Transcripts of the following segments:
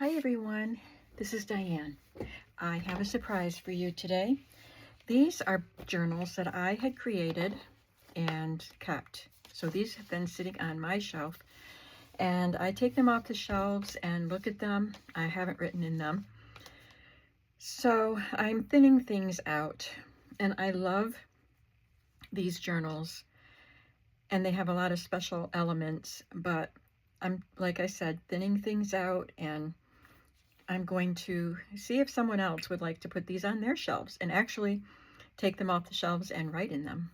Hi everyone, this is Diane. I have a surprise for you today. These are journals that I had created and kept. So these have been sitting on my shelf and I take them off the shelves and look at them. I haven't written in them. So I'm thinning things out and I love these journals and they have a lot of special elements, but I'm, like I said, thinning things out, and I'm going to see if someone else would like to put these on their shelves and actually take them off the shelves and write in them.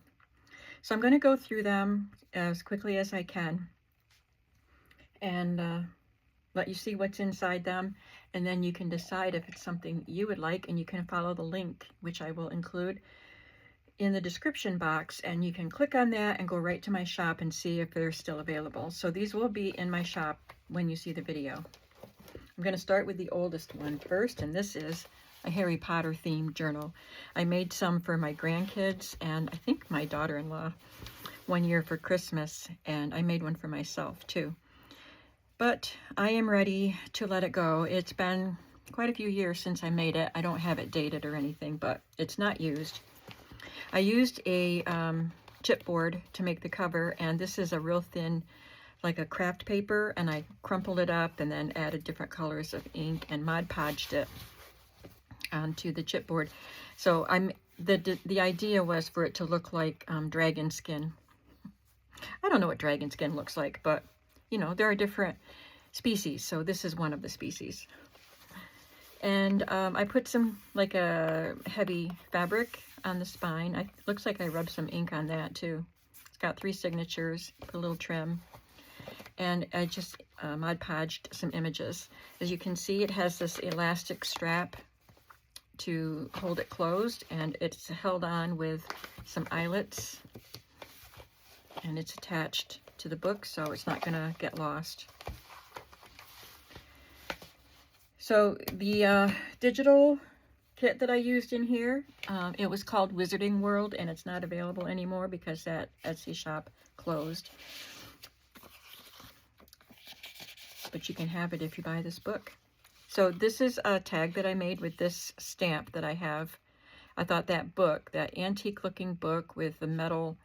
So I'm going to go through them as quickly as I can and let you see what's inside them, and then you can decide if it's something you would like, and you can follow the link, which I will include in the description box, and you can click on that and go right to my shop and see if they're still available. So these will be in my shop when you see the video. I'm going to start with the oldest one first, and this is a Harry Potter themed journal. I made some for my grandkids and I think my daughter-in-law one year for Christmas, and I made one for myself too. But I am ready to let it go. It's been quite a few years since I made it. I don't have it dated or anything, but it's not used. I used a chipboard to make the cover, and this is a real thin, like a craft paper, and I crumpled it up and then added different colors of ink and Mod Podged it onto the chipboard. So the idea was for it to look like dragon skin. I don't know what dragon skin looks like, but you know, there are different species, so this is one of the species. And I put some, like a heavy fabric on the spine. It looks like I rubbed some ink on that too. It's got 3 signatures, put a little trim. And I just Mod Podged some images. As you can see, it has this elastic strap to hold it closed, and it's held on with some eyelets, and it's attached to the book, so it's not gonna get lost. So the digital kit that I used in here, it was called Wizarding World, and it's not available anymore because that Etsy shop closed. But you can have it if you buy this book. So this is a tag that I made with this stamp that I have. I thought that book, that antique looking book with the metal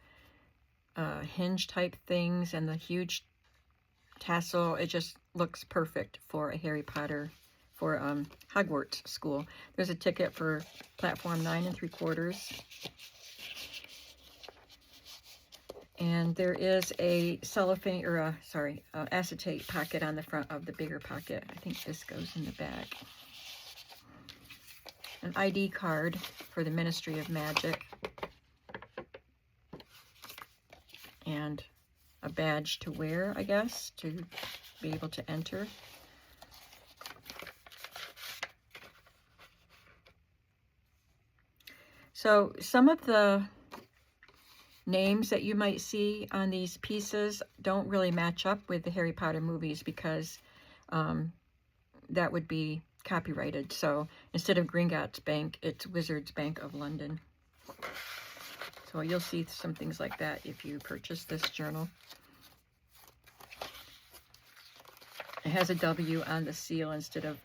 hinge type things and the huge tassel, it just looks perfect for a Harry Potter, for Hogwarts school. There's a ticket for platform 9 3/4. And there is a cellophane, or acetate pocket on the front of the bigger pocket. I think this goes in the back. An ID card for the Ministry of Magic. And a badge to wear, I guess, to be able to enter. So some of the names that you might see on these pieces don't really match up with the Harry Potter movies, because that would be copyrighted. So instead of Gringotts Bank, it's Wizards Bank of London. So you'll see some things like that if you purchase this journal. It has a W on the seal instead of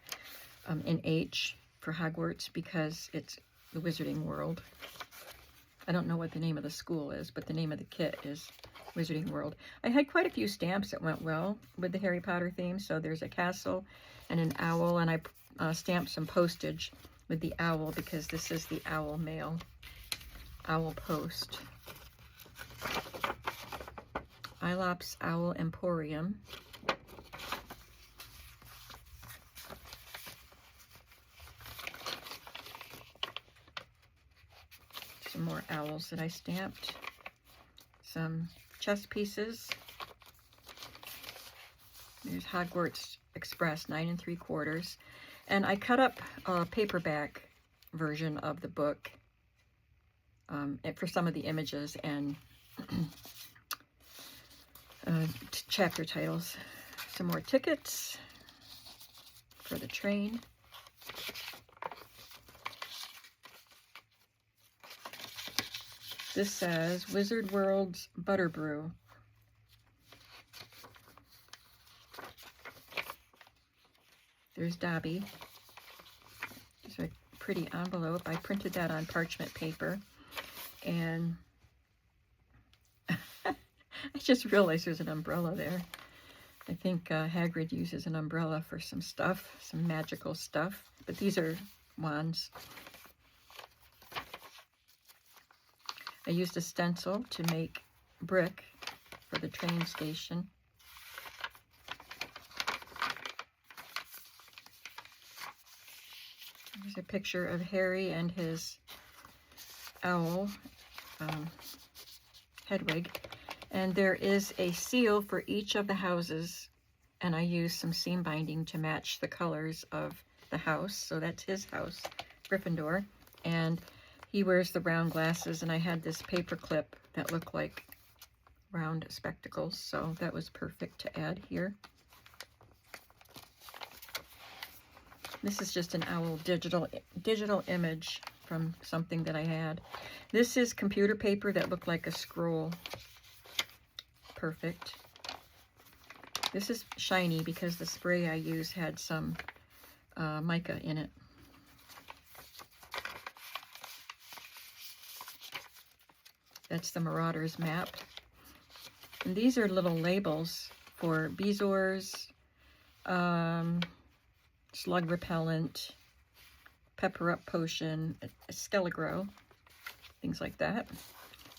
an H for Hogwarts, because it's the Wizarding World. I don't know what the name of the school is, but the name of the kit is Wizarding World. I had quite a few stamps that went well with the Harry Potter theme. So there's a castle and an owl, and I stamped some postage with the owl because this is the owl mail, owl post. Ilops Owl Emporium. Some more owls that I stamped. Some chess pieces. There's Hogwarts Express 9 3/4. And I cut up a paperback version of the book for some of the images and chapter titles. Some more tickets for the train. This says Wizard World's Butterbrew. There's Dobby. It's a pretty envelope. I printed that on parchment paper. And I just realized there's an umbrella there. I think Hagrid uses an umbrella for some stuff, some magical stuff. But these are wands. I used a stencil to make brick for the train station. There's a picture of Harry and his owl Hedwig. And there is a seal for each of the houses, and I used some seam binding to match the colors of the house. So that's his house, Gryffindor, and he wears the round glasses, and I had this paper clip that looked like round spectacles, so that was perfect to add here. This is just an owl digital image from something that I had. This is computer paper that looked like a scroll. Perfect. This is shiny because the spray I used had some mica in it. That's the Marauders map. And these are little labels for bezoars, slug repellent, pepper up potion, Skelegro, things like that.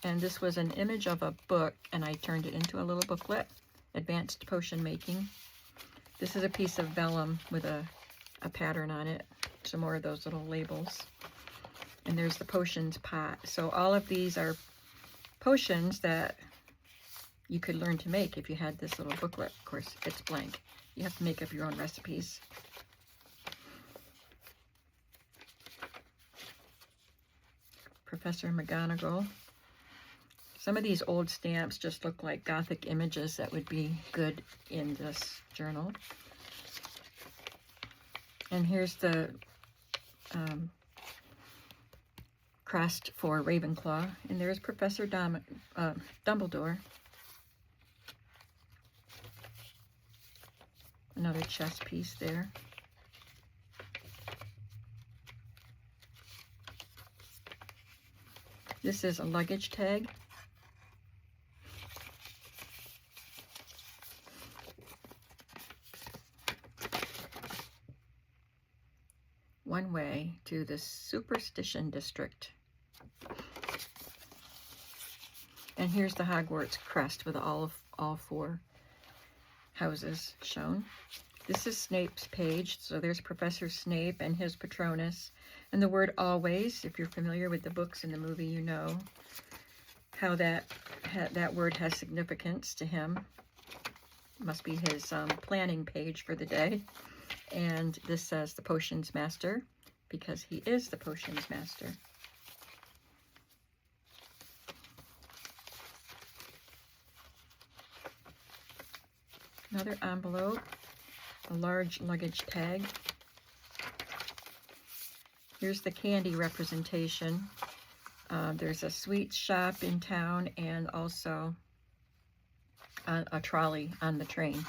And this was an image of a book, and I turned it into a little booklet, Advanced Potion Making. This is a piece of vellum with a pattern on it, some more of those little labels. And there's the potions pot. So all of these are potions that you could learn to make if you had this little booklet. Of course, it's blank. You have to make up your own recipes. Professor McGonagall. Some of these old stamps just look like Gothic images that would be good in this journal. And here's the crest for Ravenclaw. And there's Professor Dumbledore. Another chess piece there. This is a luggage tag. One way to the Superstition District. And here's the Hogwarts crest with all four houses shown. This is Snape's page, so there's Professor Snape and his Patronus. And the word always, if you're familiar with the books and the movie, you know how that word has significance to him. Must be his planning page for the day. And this says the Potions Master, because he is the Potions Master. Another envelope, a large luggage tag. Here's the candy representation. There's a sweets shop in town and also a trolley on the train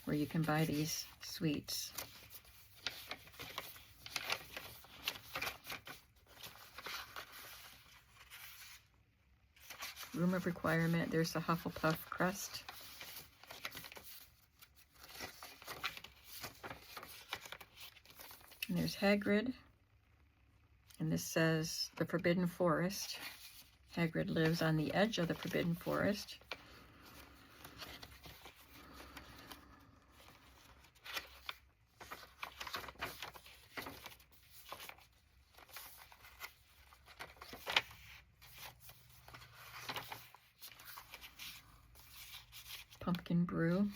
where you can buy these sweets. Room of Requirement, there's the Hufflepuff crest. And there's Hagrid. And this says the Forbidden Forest. Hagrid lives on the edge of the Forbidden Forest. Pumpkin brew.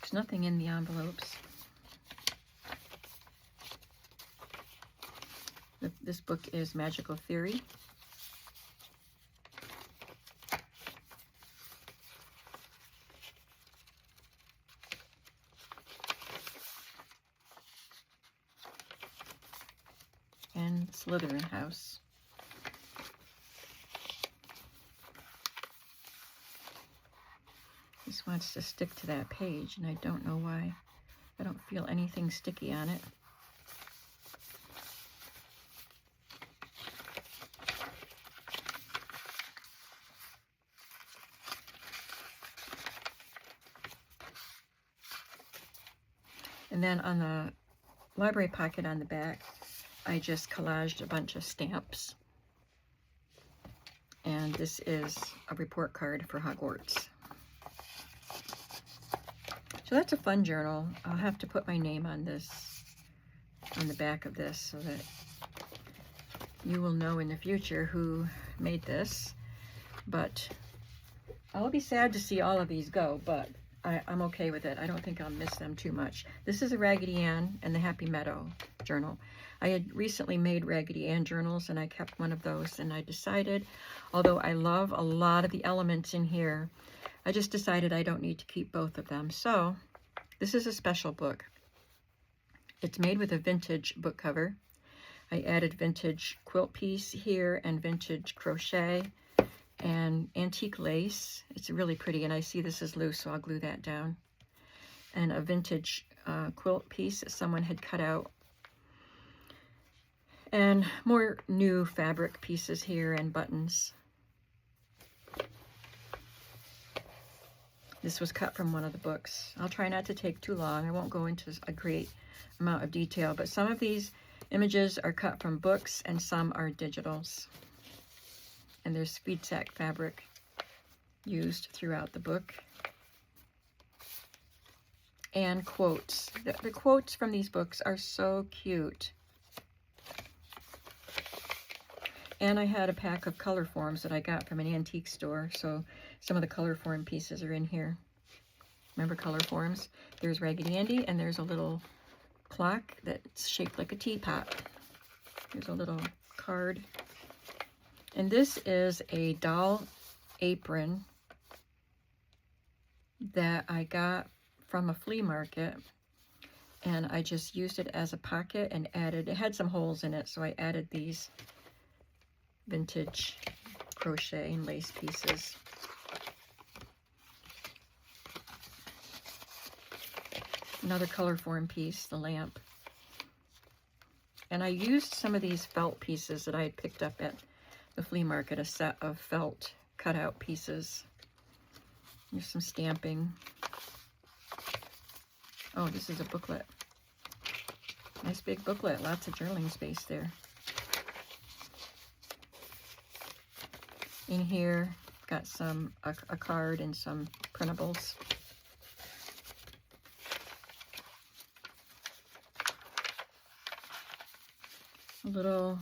There's nothing in the envelopes. This book is Magical Theory. And Slytherin House. This wants to stick to that page, and I don't know why. I don't feel anything sticky on it. And then on the library pocket on the back, I just collaged a bunch of stamps. And this is a report card for Hogwarts. So that's a fun journal. I'll have to put my name on this, on the back of this, so that you will know in the future who made this. But I'll be sad to see all of these go, but I'm okay with it. I don't think I'll miss them too much. This is a Raggedy Ann and the Happy Meadow journal. I had recently made Raggedy Ann journals, and I kept one of those, and I decided, although I love a lot of the elements in here, I just decided I don't need to keep both of them. So this is a special book. It's made with a vintage book cover. I added vintage quilt piece here and vintage crochet and antique lace. It's really pretty, and I see this is loose, so I'll glue that down. And a vintage quilt piece that someone had cut out. And more new fabric pieces here and buttons. This was cut from one of the books. I'll try not to take too long. I won't go into a great amount of detail, but some of these images are cut from books and some are digitals. And there's speed sack fabric used throughout the book. And quotes. The quotes from these books are so cute. And I had a pack of color forms that I got from an antique store, so some of the color form pieces are in here. Remember color forms? There's Raggedy Andy, and there's a little clock that's shaped like a teapot. There's a little card. And this is a doll apron that I got from a flea market, and I just used it as a pocket and added, it had some holes in it, so I added these vintage crochet and lace pieces. Another color form piece, the lamp. And I used some of these felt pieces that I had picked up at the flea market, a set of felt cutout pieces. There's some stamping. Oh, this is a booklet. Nice big booklet, lots of journaling space there. In here, got a card and some printables. A little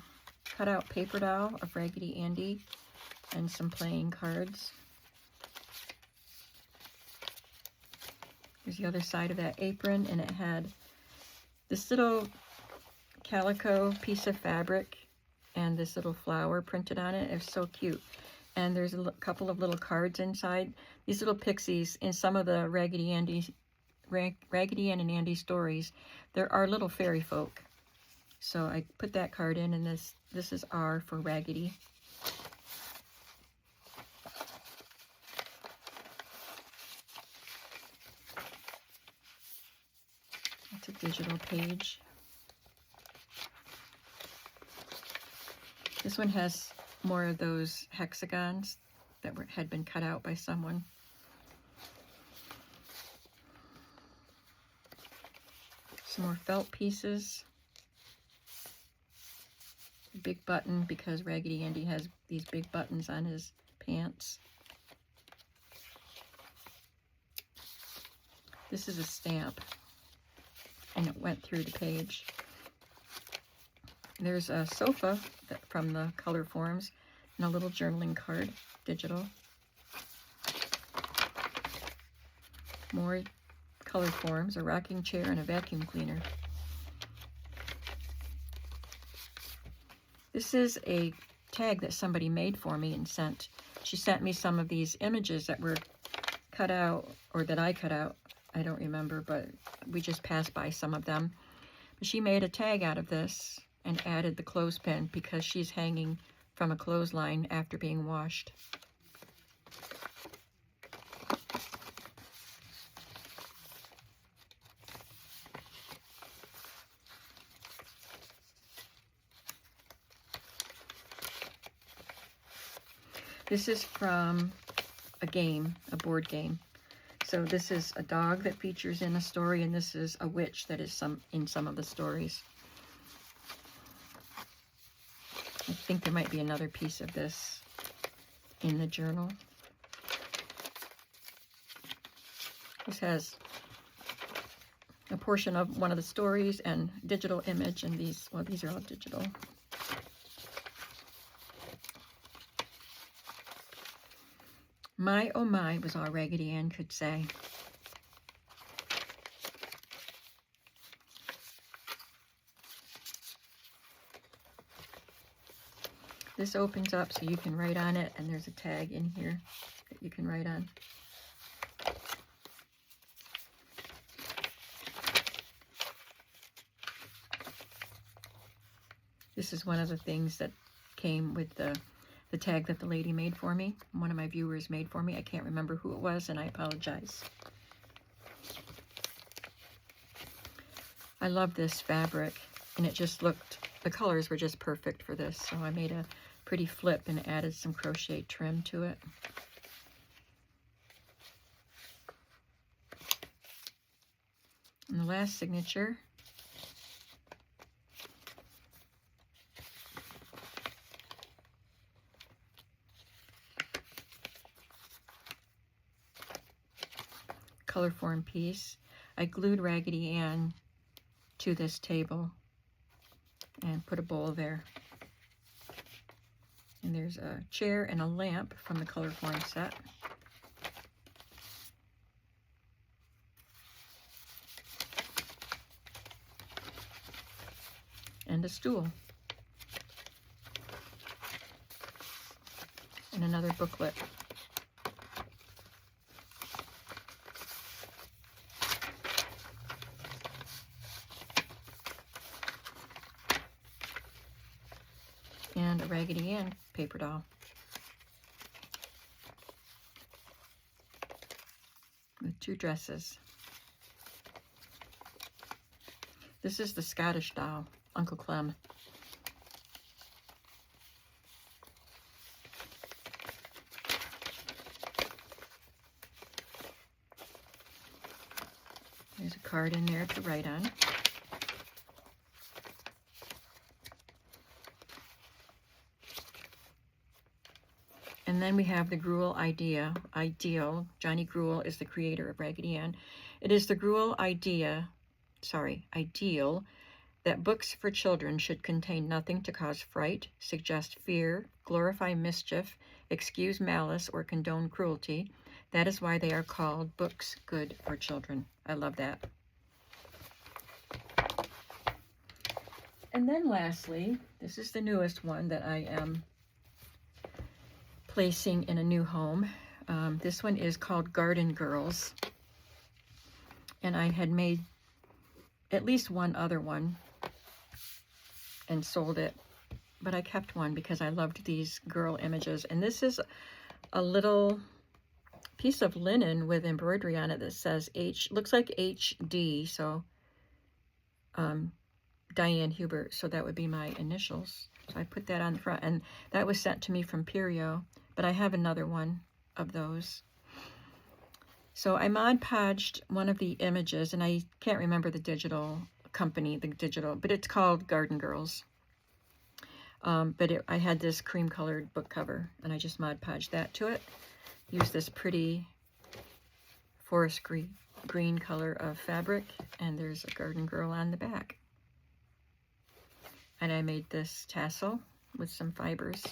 cutout paper doll of Raggedy Andy and some playing cards. Here's the other side of that apron, and it had this little calico piece of fabric and this little flower printed on it. It's so cute. And there's a couple of little cards inside. These little pixies in some of the Raggedy Ann and Andy stories, there are little fairy folk. So I put that card in, and this is R for Raggedy. That's a digital page. This one has more of those hexagons that had been cut out by someone. Some more felt pieces. A big button, because Raggedy Andy has these big buttons on his pants. This is a stamp, and it went through the page. There's a sofa from the color forms, and a little journaling card, digital. More color forms, a rocking chair and a vacuum cleaner. This is a tag that somebody made for me and sent. She sent me some of these images that were cut out, or that I cut out. I don't remember, but we just passed by some of them. But she made a tag out of this and added the clothespin because she's hanging from a clothesline after being washed. This is from a game, a board game. So this is a dog that features in a story, and this is a witch that is in some of the stories. I think there might be another piece of this in the journal. This has a portion of one of the stories and digital image, and these, well, these are all digital. My, oh my, was all Raggedy Ann could say. This opens up so you can write on it, and there's a tag in here that you can write on. This is one of the things that came with the tag that the lady made for me. One of my viewers made for me. I can't remember who it was, and I apologize. I love this fabric, and it just looked, the colors were just perfect for this. So I made a pretty flip and added some crochet trim to it. And the last signature, color form piece. I glued Raggedy Ann to this table and put a bowl there. And there's a chair and a lamp from the color form set. And a stool. And another booklet. And a Raggedy Ann paper doll. With 2 dresses. This is the Scottish doll, Uncle Clem. There's a card in there to write on. And then we have the Gruel Ideal. Johnny Gruel is the creator of Raggedy Ann. It is the Gruel ideal that books for children should contain nothing to cause fright, suggest fear, glorify mischief, excuse malice, or condone cruelty. That is why they are called books good for children. I love that. And then lastly, this is the newest one that I am placing in a new home. This one is called Garden Girls. And I had made at least one other one and sold it, but I kept one because I loved these girl images. And this is a little piece of linen with embroidery on it that says looks like HD, so Diane Hubert, so that would be my initials. So I put that on the front, and that was sent to me from Perio, but I have another one of those. So I Mod Podged one of the images, and I can't remember the digital company, but it's called Garden Girls. I had this cream colored book cover, and I just Mod Podged that to it. Use this pretty forest green color of fabric, and there's a garden girl on the back. And I made this tassel with some fibers.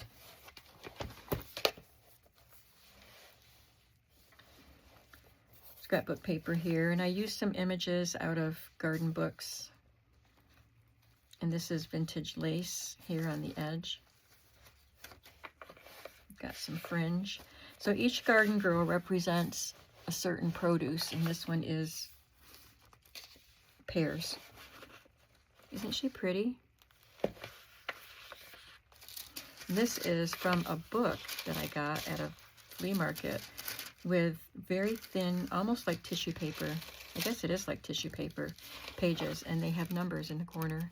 Scrapbook paper here, and I used some images out of garden books. And this is vintage lace here on the edge. Got some fringe. So each garden girl represents a certain produce, and this one is pears. Isn't she pretty? This is from a book that I got at a flea market with very thin, almost like tissue paper. I guess it is like tissue paper pages, and they have numbers in the corner.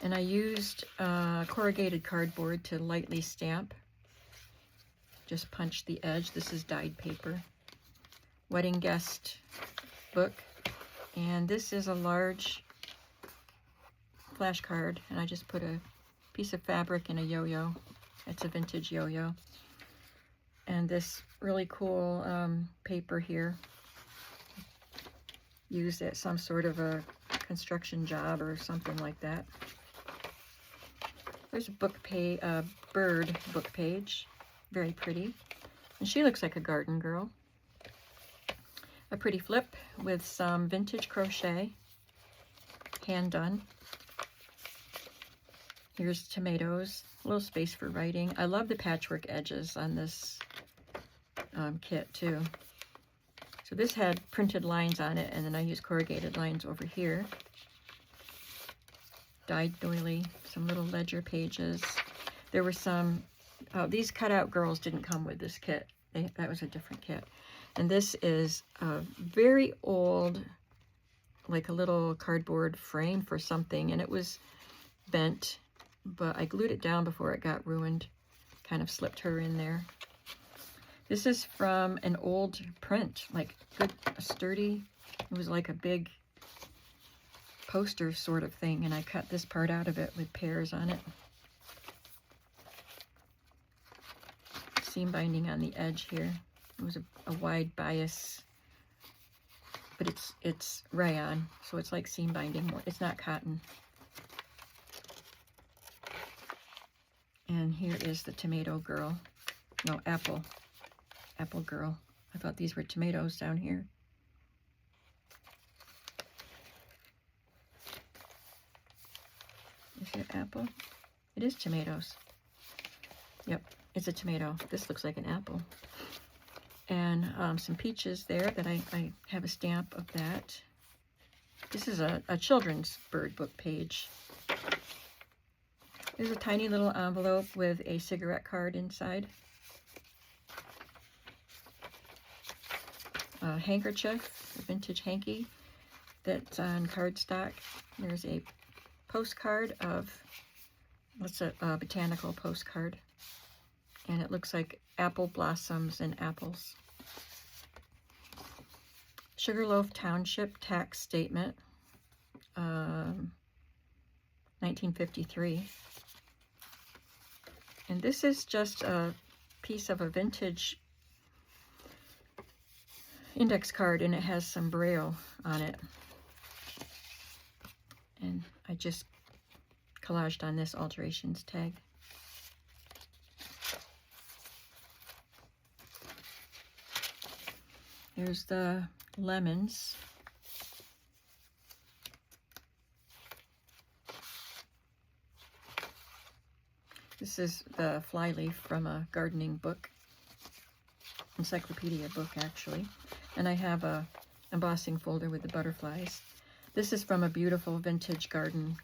And I used corrugated cardboard to lightly stamp. Just punch the edge. This is dyed paper. Wedding guest book. And this is a large flashcard, and I just put a piece of fabric in a yo-yo. It's a vintage yo-yo. And this really cool paper here, used at some sort of a construction job or something like that. There's a bird book page, very pretty. And she looks like a garden girl. A pretty flip with some vintage crochet, hand done. Here's tomatoes, a little space for writing. I love the patchwork edges on this kit too. So this had printed lines on it, and then I used corrugated lines over here. Dyed doily, some little ledger pages. There were some, these cutout girls didn't come with this kit. That was a different kit. And this is a very old, like a little cardboard frame for something, and it was bent, but I glued it down before it got ruined. Kind of slipped her in there. This is from an old print, like good, sturdy. It was like a big poster sort of thing, and I cut this part out of it with pears on it. Seam binding on the edge here. It was a wide bias, but it's rayon, so it's like seam binding. It's not cotton. And here is the tomato girl. No, apple girl. I thought these were tomatoes down here. Is it apple? It is tomatoes. Yep, it's a tomato. This looks like an apple. And some peaches there that I have a stamp of that. This is a children's bird book page. There's a tiny little envelope with a cigarette card inside. A handkerchief, a vintage hanky that's on cardstock. There's a postcard of, what's a botanical postcard. And it looks like apple blossoms and apples. Sugarloaf Township tax statement, 1953. And this is just a piece of a vintage index card, and it has some braille on it. And I just collaged on this alterations tag. Here's the lemons. This is the flyleaf from a gardening book, encyclopedia book actually. And I have a embossing folder with the butterflies. This is from a beautiful vintage garden.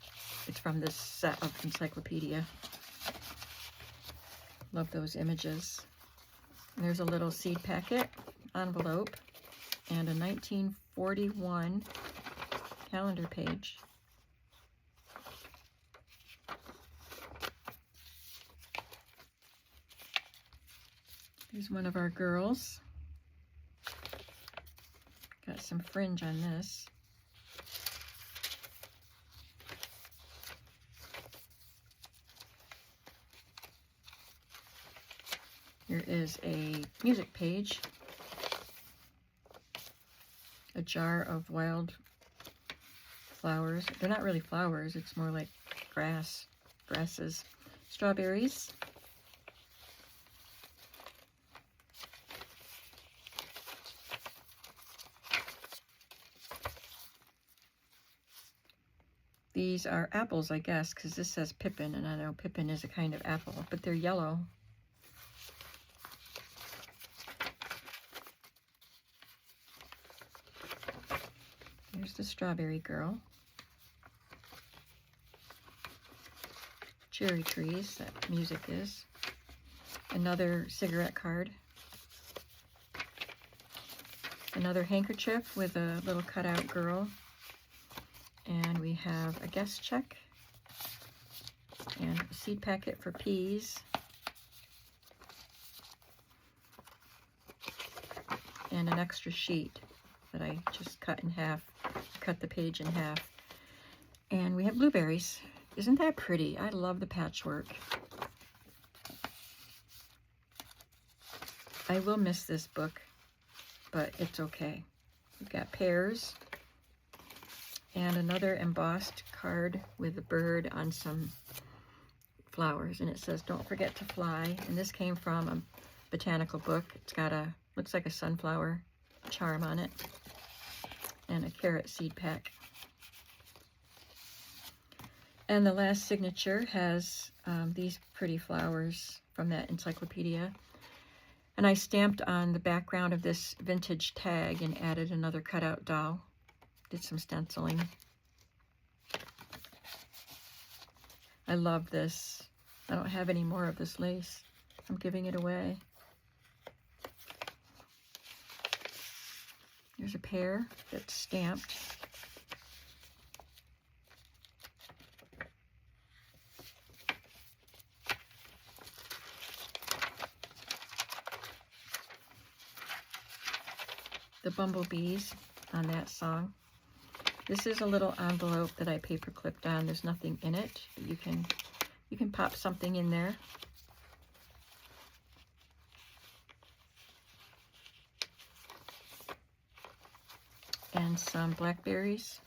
It's from this set of encyclopedia. Love those images. And there's a little seed packet envelope and a 1941 calendar page. Here's one of our girls. Got some fringe on this. Here is a music page. A jar of wild flowers. They're not really flowers, it's more like grasses. Strawberries. These are apples, I guess, because this says pippin, and I know pippin is a kind of apple, but they're yellow. Here's the strawberry girl. Cherry trees, that music is. Another cigarette card. Another handkerchief with a little cutout girl. And we have a guest check seed packet for peas. And an extra sheet that I just cut in half, cut the page in half. And we have blueberries. Isn't that pretty? I love the patchwork. I will miss this book, but it's okay. We've got pears and another embossed card with a bird on some flowers, and it says, "Don't forget to fly." And this came from a botanical book. It's got a, looks like a sunflower charm on it, and a carrot seed pack. And the last signature has these pretty flowers from that encyclopedia. And I stamped on the background of this vintage tag and added another cutout doll. Did some stenciling. I love this. I don't have any more of this lace. I'm giving it away. There's a pear that's stamped. The bumblebees on that song. This is a little envelope that I paper clipped on. There's nothing in it, but you can pop something in there. And some blackberries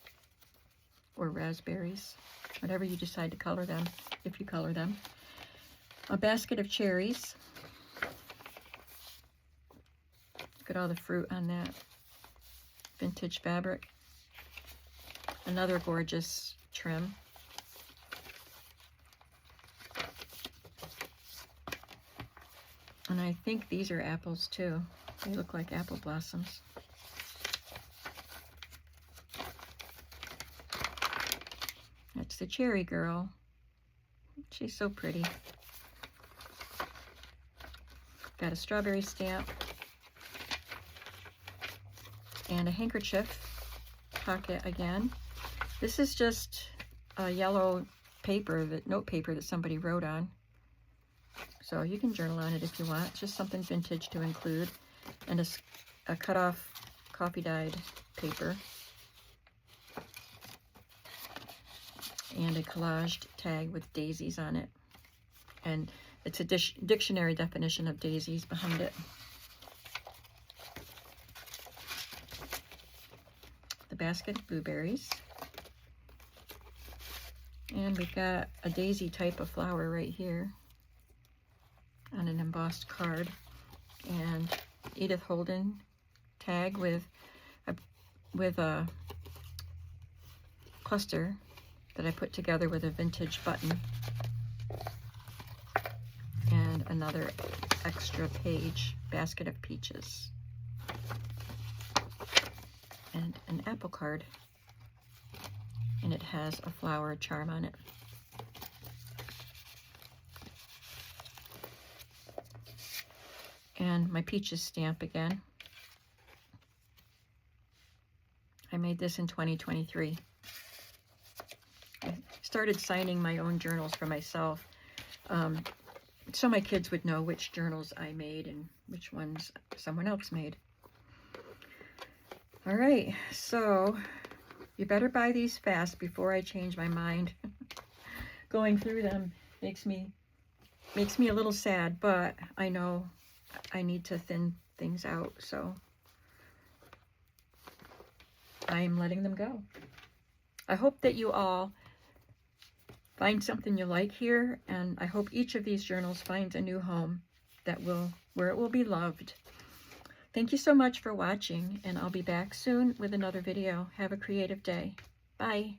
or raspberries, whatever you decide to color them, if you color them. A basket of cherries. Look at all the fruit on that vintage fabric. Another gorgeous trim. And I think these are apples too. They look like apple blossoms. That's the cherry girl. She's so pretty. Got a strawberry stamp. And a handkerchief pocket again. This is just a yellow paper, note paper that somebody wrote on. So you can journal on it if you want. It's just something vintage to include. And a cut off coffee dyed paper. And a collaged tag with daisies on it. And it's a dictionary definition of daisies behind it. The basket of blueberries. And we've got a daisy type of flower right here on an embossed card. And Edith Holden tag with a cluster that I put together with a vintage button. And another extra page, basket of peaches. And an apple card. And it has a flower charm on it. And my peaches stamp again. I made this in 2023. I started signing my own journals for myself, so my kids would know which journals I made and which ones someone else made. All right, so you better buy these fast before I change my mind. Going through them makes me a little sad, but I know I need to thin things out, so I'm letting them go. I hope that you all find something you like here, and I hope each of these journals finds a new home where it will be loved. Thank you so much for watching, and I'll be back soon with another video. Have a creative day. Bye.